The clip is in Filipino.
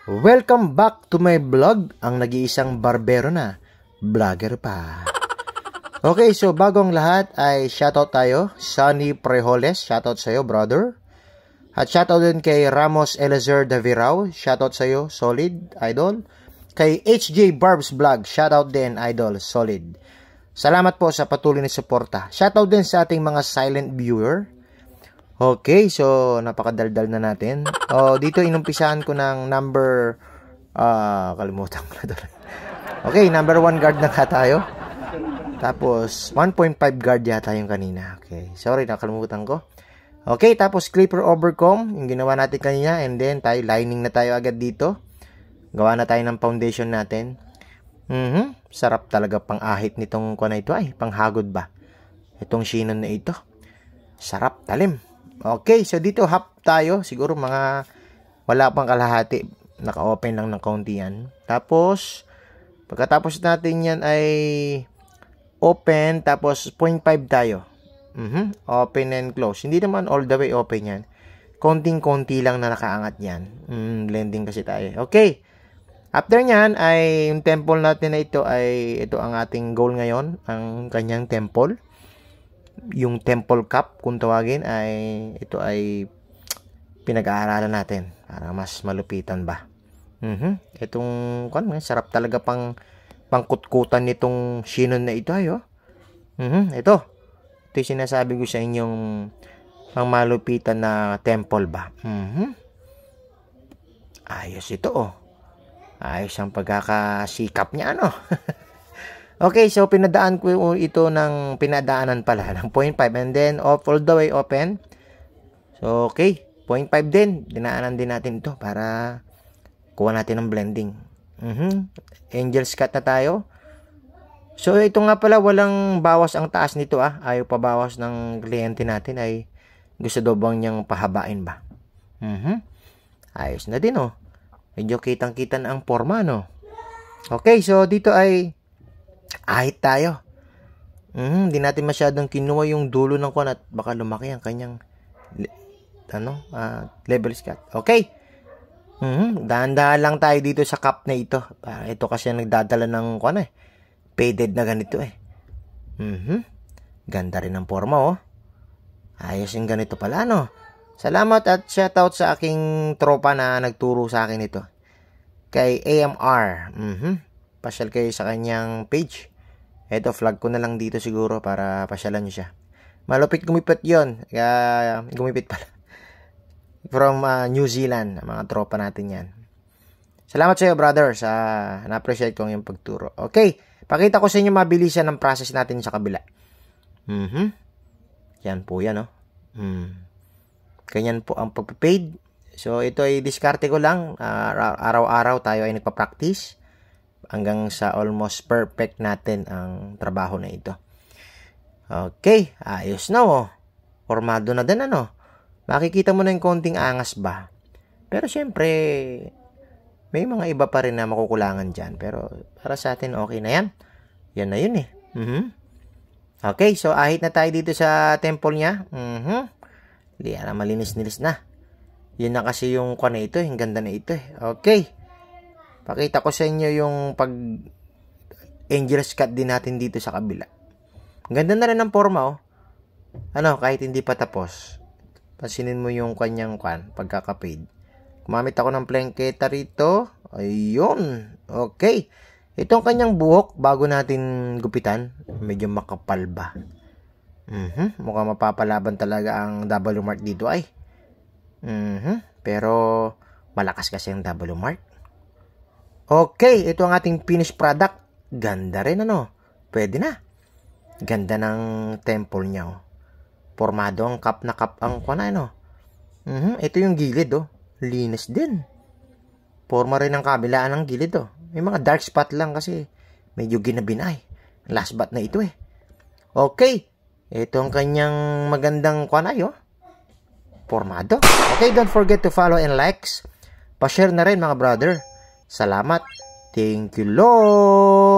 Welcome back to my vlog, ang nag-iisang barbero na, vlogger pa. Okay, so bagong lahat ay shoutout tayo, Sunny Prejoles, shoutout sa'yo brother. At shoutout din kay Ramos Elezer Davirao, shoutout sa'yo, solid, idol. Kay HJ Barbs Vlog, shoutout din, idol, solid. Salamat po sa patuloy na suporta. Shoutout din sa ating mga silent viewer. Okay, so napakadaldal na natin. Dito inumpisahan ko ng number kalimutan ko na doon. Okay, number 1 guard na tayo. Tapos 1.5 guard yata yung kanina. Okay, sorry, nakalimutan ko. Okay, tapos clipper overcomb, yung ginawa natin kanina, and then tayo lining na tayo agad dito. Gawa na tayo ng foundation natin. Sarap talaga pang ahit nitong kuha na ito ay, panghagod ba? Itong shinon na ito. Sarap, talim. Okay, so dito half tayo. Siguro mga wala pang kalahati. Naka-open lang ng kaunti yan. Tapos, pagkatapos natin yan ay open. Tapos, 0.5 tayo. Open and close. Hindi naman all the way open yan. Konting-konti lang na nakaangat yan. Blending kasi tayo. Okay. After nyan, ay yung temple natin na ito ay ito ang ating goal ngayon. Ang kanyang temple. Yung temple cup kung tawagin ay ito ay pinag-aaralan natin para mas malupitan ba. Itong sarap talaga pangkutkutan nitong shinon na ito ayo. Ito yung sinasabi ko sa inyong pang malupitan na temple ba. Ayos ito ayos ang pagkakasikap niya ano. Okay, so pinadaan ko ito ng pinadaanan pala ng 0.5 and then all the way open. So, okay, 0.5 din. Dinaanan din natin ito para kuha natin ng blending. Angel's cut na tayo. So, ito nga pala, walang bawas ang taas nito Ayaw pa bawas ng kliyente natin ay gusto daw bang niyang pahabain ba. Ayos na din Medyo kitang-kita na ang forma Okay, so dito ay ahit tayo. Hindi natin masyadong kinuha yung dulo ng kuwan at baka lumaki ang kanyang level cut. Okay. Dahan-dahan lang tayo dito sa cup na ito. Ito kasi nagdadala ng kuwan faded na ganito Ganda rin ang forma Ayos yung ganito pala Salamat at shoutout sa aking tropa na nagturo sa akin ito. Kay AMR. Pasyal kayo sa kanyang page. Ito, flag ko na lang dito siguro para pasyalan nyo siya. Malupit gumipit yun. Gumipit pala. From New Zealand. Mga tropa natin yan. Salamat sa iyo, brother. Na-appreciate ko yung pagturo. Okay. Pakita ko sa inyo mabilisan ng process natin sa kabila. Yan po yan, Ganyan po ang pag-fade. So, ito ay diskarte ko lang. Araw-araw tayo ay nagpa-practice. Hanggang sa almost perfect natin ang trabaho na ito. Okay, ayos na Formado na din Makikita mo na yung konting angas ba. Pero syempre, may mga iba pa rin na makukulangan dyan. Pero para sa atin, okay na yan. Yan na yun Okay, so ahit na tayo dito sa temple niya. Liya na malinis-nilis na. Yun na kasi yung kwa na ito. Yung ganda na ito Okay. Pakita ko sa inyo yung angel's cut din natin dito sa kabila. Ganda na rin ang forma kahit hindi pa tapos. Pasinin mo yung kanyang pagkaka-fade. Kumamit ako ng planketa rito. Ayun. Okay. Itong kanyang buhok, bago natin gupitan, medyo makapal ba? Mukhang mapapalaban talaga ang W mark dito ay. Pero malakas kasi ang W mark. Okay, ito ang ating finished product. Ganda rin Pwede na. Ganda ng temple niya Formado ang cup na cup ang Ito yung gilid Linis din. Forma rin ang kabilaan ng gilid May mga dark spot lang kasi medyo ginabinay. Last but na ito Okay. Ito ang kanyang magandang formado. Okay, don't forget to follow and likes. Pa-share na rin mga brother. Salamat. Thank you, Lord.